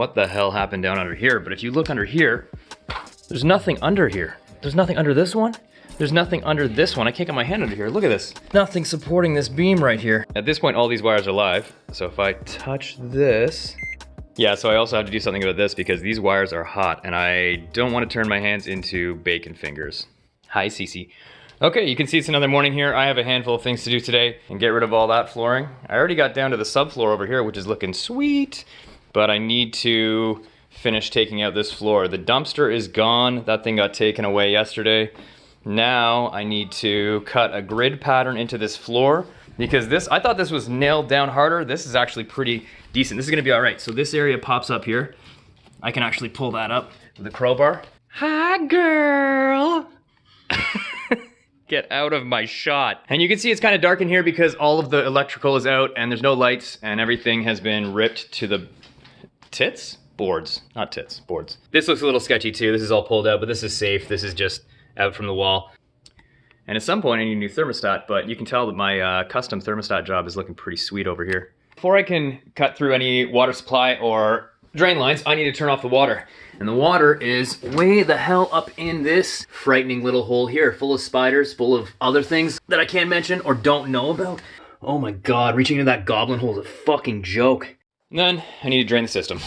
what the hell happened down under here, but if you look under here, there's nothing under here. There's nothing under this one. There's nothing under this one. I can't get my hand under here. Look at this. Nothing supporting this beam right here. At this point, all these wires are live. So if I touch this, yeah, so I also have to do something about this because these wires are hot and I don't want to turn my hands into bacon fingers. Hi, Cece. Okay, you can see it's another morning here. I have a handful of things to do today and get rid of all that flooring. I already got down to the subfloor over here, which is looking sweet, but I need to finish taking out this floor. The dumpster is gone. That thing got taken away yesterday. Now I need to cut a grid pattern into this floor because this, I thought this was nailed down harder. This is actually pretty decent. This is gonna be all right. So this area pops up here. I can actually pull that up with a crowbar. Hi, girl. Get out of my shot. And you can see it's kind of dark in here because all of the electrical is out and there's no lights and everything has been ripped to the tits? Boards, not tits, boards. This looks a little sketchy too. This is all pulled out, but this is safe. This is just out from the wall. And at some point I need a new thermostat, but you can tell that my custom thermostat job is looking pretty sweet over here. Before I can cut through any water supply or drain lines, I need to turn off the water. And the water is way the hell up in this frightening little hole here, full of spiders, full of other things that I can't mention or don't know about. Oh my God, reaching into that goblin hole is a fucking joke. And then I need to drain the system.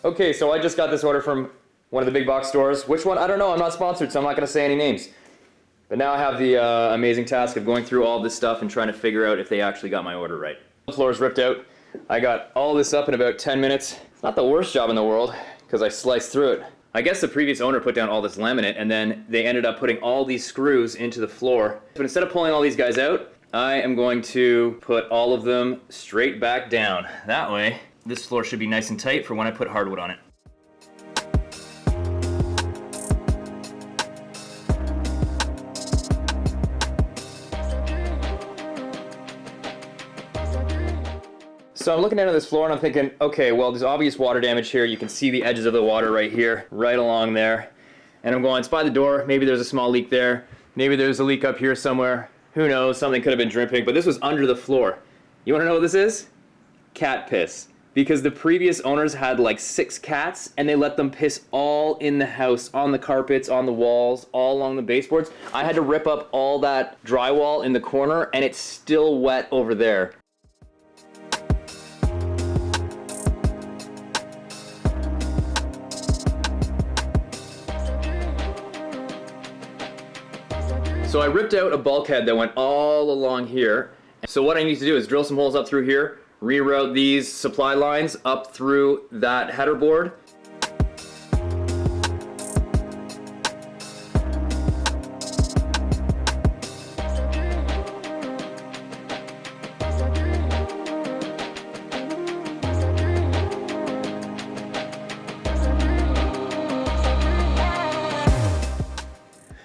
Okay, so I just got this order from one of the big box stores. Which one? I don't know. I'm not sponsored, so I'm not going to say any names. But now I have the amazing task of going through all this stuff and trying to figure out if they actually got my order right. The floor is ripped out. I got all this up in about 10 minutes. It's not the worst job in the world because I sliced through it. I guess the previous owner put down all this laminate and then they ended up putting all these screws into the floor. But instead of pulling all these guys out, I am going to put all of them straight back down. That way, this floor should be nice and tight for when I put hardwood on it. So I'm looking down at this floor and I'm thinking, okay, well, there's obvious water damage here. You can see the edges of the water right here, right along there. And I'm going, it's by the door. Maybe there's a small leak there. Maybe there's a leak up here somewhere. Who knows? Something could have been dripping, but this was under the floor. You want to know what this is? Cat piss. Because the previous owners had like 6 cats and they let them piss all in the house, on the carpets, on the walls, all along the baseboards. I had to rip up all that drywall in the corner and it's still wet over there. So I ripped out a bulkhead that went all along here. So what I need to do is drill some holes up through here, reroute these supply lines up through that header board.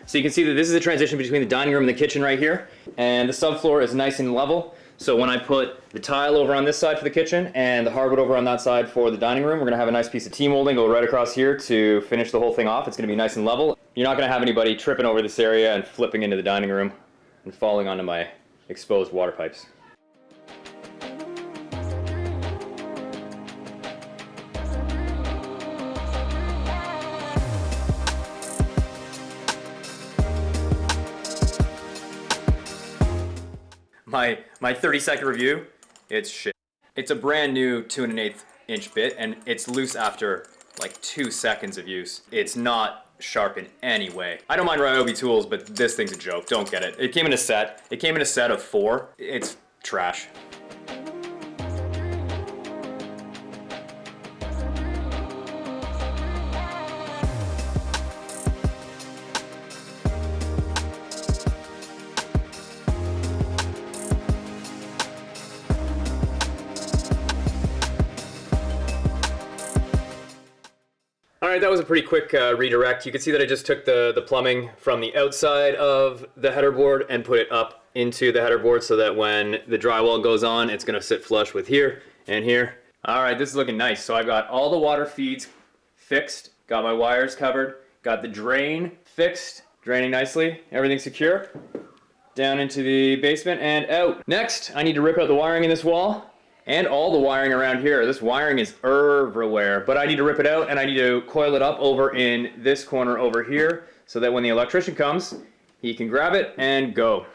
So you can see that this is a transition between the dining room and the kitchen right here. And the subfloor is nice and level. So when I put the tile over on this side for the kitchen and the hardwood over on that side for the dining room, we're gonna have a nice piece of T-molding go right across here to finish the whole thing off. It's gonna be nice and level. You're not gonna have anybody tripping over this area and flipping into the dining room and falling onto my exposed water pipes. My 30-second review, it's shit. It's a brand new 2 1/8 inch bit and it's loose after like 2 seconds of use. It's not sharp in any way. I don't mind Ryobi tools, but this thing's a joke. Don't get it. It came in a set. It came in a set of 4. It's trash. Alright, right, that was a pretty quick redirect. You can see that I just took the plumbing from the outside of the header board and put it up into the header board so that when the drywall goes on, it's gonna sit flush with here and here. All right, this is looking nice. So I've got all the water feeds fixed, got my wires covered, got the drain fixed, draining nicely, everything secure, down into the basement and out. Next, I need to rip out the wiring in this wall and all the wiring around here. This wiring is everywhere, but I need to rip it out and I need to coil it up over in this corner over here so that when the electrician comes, he can grab it and go.